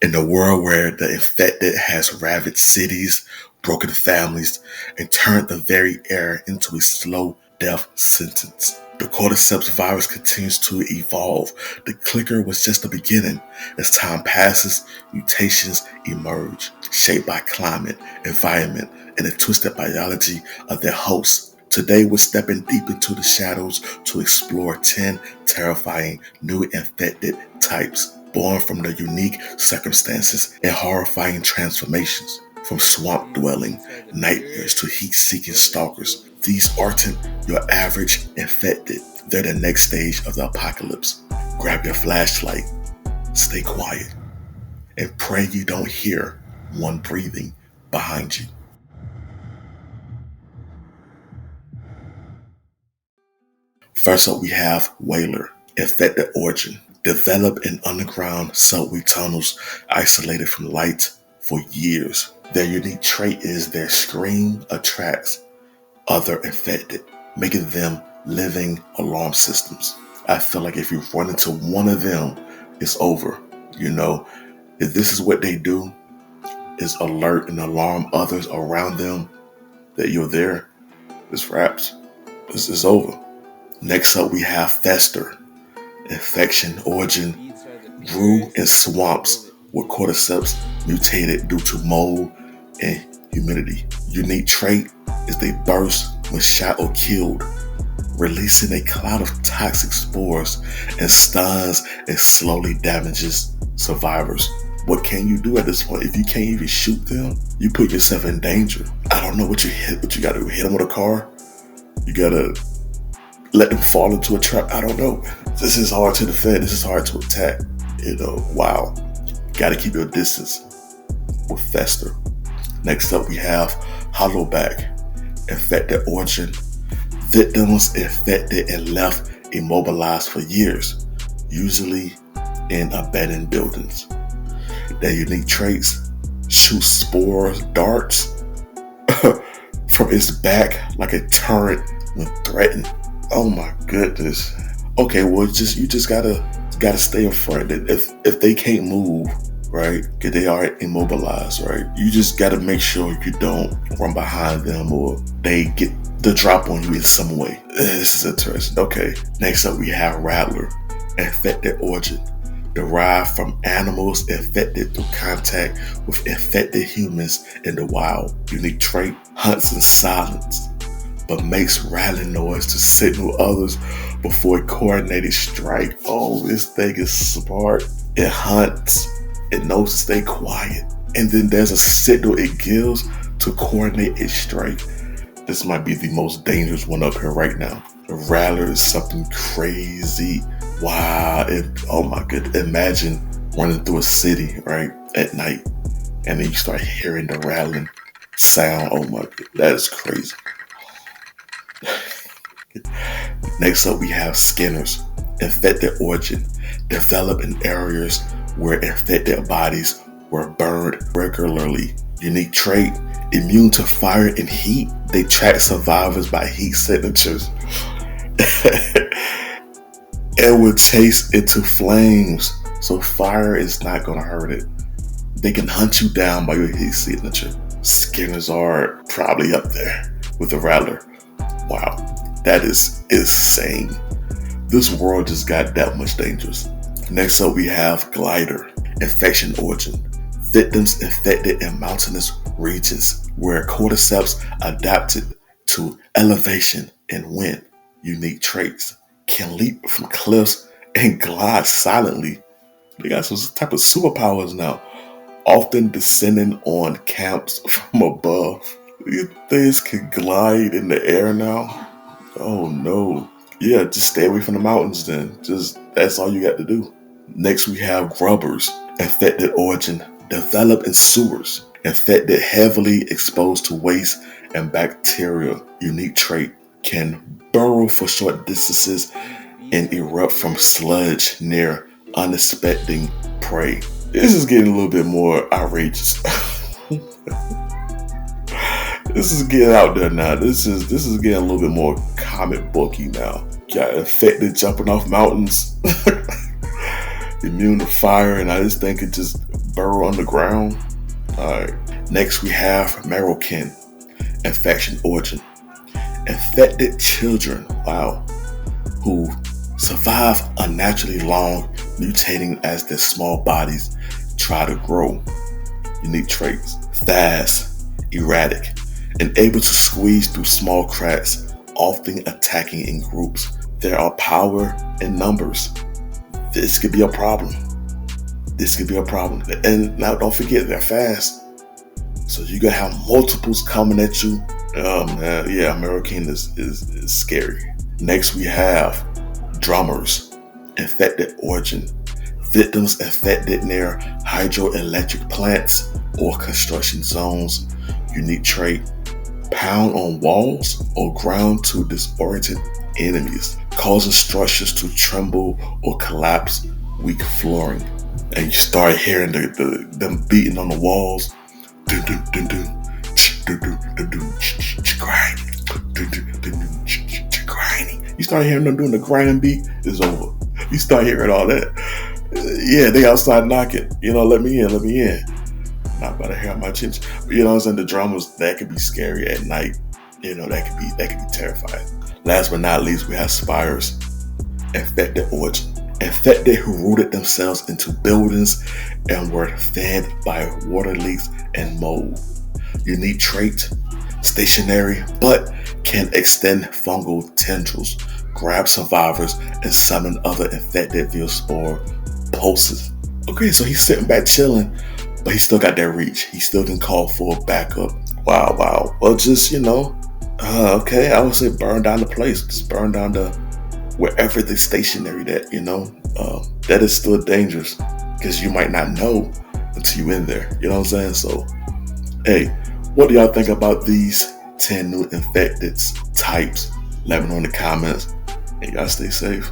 In a world where the infected has ravaged cities, broken families, and turned the very air into a slow death sentence, the cordyceps virus continues to evolve. The clicker was just the beginning. As time passes, mutations emerge, shaped by climate, environment, and the twisted biology of their hosts. Today, we're stepping deep into the shadows to explore 10 terrifying new infected types, born from the unique circumstances and horrifying transformations. From swamp-dwelling nightmares to heat-seeking stalkers, these aren't your average infected. They're the next stage of the apocalypse. Grab your flashlight, stay quiet, and pray you don't hear one breathing behind you. First up, we have Whaler, infected origin. Developed in underground subway tunnels isolated from light for years. Their unique trait is their scream attracts other infected, making them living alarm systems. I feel like if you run into one of them, it's over. If this is what they do, is alert and alarm others around them that you're there, it's wraps. It's over. Next up, we have Fester, infection origin. Grew in swamps where cordyceps mutated due to mold and humidity. Unique trait is they burst when shot or killed, releasing a cloud of toxic spores and stuns and slowly damages survivors. What can you do at this point? If you can't even shoot them, you put yourself in danger. I don't know what you gotta do. Hit them with a car? You gotta let them fall into a trap? I don't know. This is hard to defend. This is hard to attack. Wow. Gotta keep your distance with Fester. Next up, we have Hollowback, infected origin. Victims infected and left immobilized for years, usually in abandoned buildings. Their unique traits: shoot spore darts from its back like a turret when threatened. Oh my goodness. Okay, well, you just gotta stay in front. If they can't move, right? Because they are immobilized, right? You just gotta make sure you don't run behind them or they get the drop on you in some way. This is interesting. Okay, next up we have Rattler, infected origin. Derived from animals infected through contact with infected humans in the wild. Unique trait: hunts in silence, but makes rattling noise to signal others before a coordinated strike. Oh, this thing is smart. It hunts. It knows to stay quiet. And then there's a signal it gives to coordinate a strike. This might be the most dangerous one up here right now. The rattler is something crazy. Wow. Oh my goodness. Imagine running through a city, right, at night, and then you start hearing the rattling sound. Oh my god, that is crazy. Next up, we have Skinners, infected origin. Developed in areas where infected bodies were burned regularly. Unique trait: immune to fire and heat. They track survivors by heat signatures and will chase into flames, so fire is not going to hurt it. They can hunt you down by your heat signature. Skinners are probably up there with the Rattler. Wow, that is insane. This world just got that much dangerous. Next up, we have Glider, infection origin. Victims infected in mountainous regions where cordyceps adapted to elevation and wind. Unique traits: can leap from cliffs and glide silently. They got some type of superpowers now, often descending on camps from above. These things can glide in the air now. Oh no. Yeah, just stay away from the mountains then. That's all you got to do. Next we have Grubbers, infected origin. Developed in sewers, infected, heavily exposed to waste and bacteria. Unique trait: can burrow for short distances and erupt from sludge near unsuspecting prey. This is getting a little bit more outrageous. This is getting out there now. This is getting a little bit more comic booky now. Got infected jumping off mountains. immune to fire, and I just think it just burrow underground. Alright. Next we have Merokin, infection origin. Infected children, wow, who survive unnaturally long, mutating as their small bodies try to grow. Unique traits: fast, erratic, and able to squeeze through small cracks, often attacking in groups. There are power in numbers. This could be a problem. And now don't forget, they're fast. So you're gonna have multiples coming at you. Oh man, yeah, American is scary. Next we have drummers, infected origin. Victims infected near hydroelectric plants or construction zones. Unique trait: pound on walls or ground to disoriented enemies, causing structures to tremble or collapse, weak flooring. And you start hearing them beating on the walls. Dun, dun, dun, dun. You start hearing them doing the grinding beat, it's over. You start hearing all that. Yeah, they outside knocking. Let me in. Not about to hear my chinch. But what I'm saying, the dramas that could be scary at night. That could be terrifying. Last but not least, we have spires, infected origin. Infected who rooted themselves into buildings and were fed by water leaks and mold. Unique trait: stationary, but can extend fungal tendrils, grab survivors, and summon other infected via spore pulses. Okay, so he's sitting back chilling, but he still got that reach. He still can call for backup. Wow. Well, just, okay, I would say burn down the place. Just burn down wherever the stationary that, that is still dangerous because you might not know until you in there. You know what I'm saying? So, hey, what do y'all think about these 10 new infected types? Let me know in the comments, and y'all stay safe.